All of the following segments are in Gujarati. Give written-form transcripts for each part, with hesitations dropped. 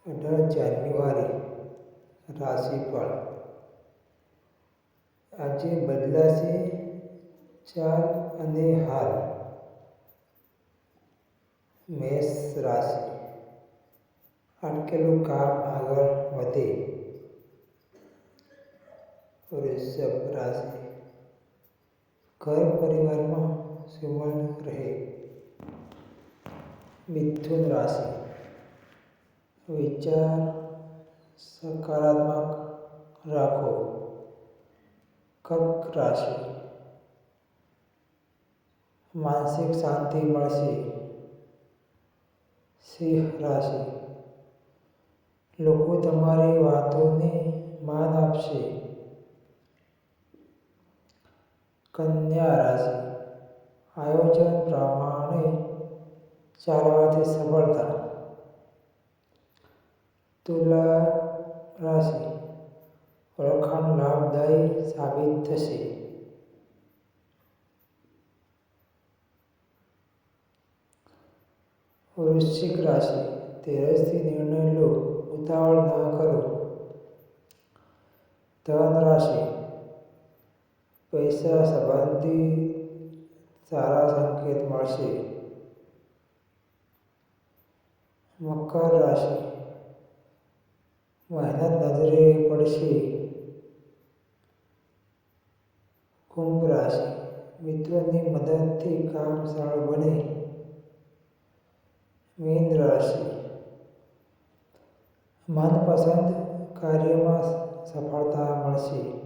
જાન્યુઆરી રાશિફળ. આજે બદલાશે ચાલ અને હાલ. મેષ રાશિ. અટકેલું કામ આગળ વધે. વૃષભ રાશિ. ઘર પરિવારમાં સુમેળ રહે. મિથુન રાશિ. વિચાર સકારાત્મક રાખો. કર્ક રાશિ. માનસિક શાંતિ મળશે. સિંહ રાશિ. લોકો તમારી વાતોને માન આપશે. કન્યા રાશિ. આયોજન પ્રમાણે ચાલવાથી સફળતા. તુલા રાશિ. ઓળખાણ લાભદાયી સાબિત થશે. વૃશ્ચિક રાશિ. ધીરજથી નિર્ણય લો, ઉતાવળ ન કરો. ધન રાશિ. પૈસા સંબંધી સારા સંકેત મળશે. મકર રાશિ. મહેનત નજરે પડશે. કુંભ રાશિ. મિત્રોની મદદથી કામ સરળ બને. મીન રાશિ. મનપસંદ કાર્યમાં સફળતા મળશે.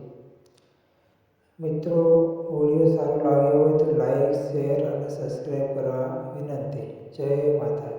મિત્રો, વિડીયો સારો લાગ્યો હોય તો લાઈક, શેર અને સબસ્ક્રાઈબ કરવા વિનંતી. જય માતા.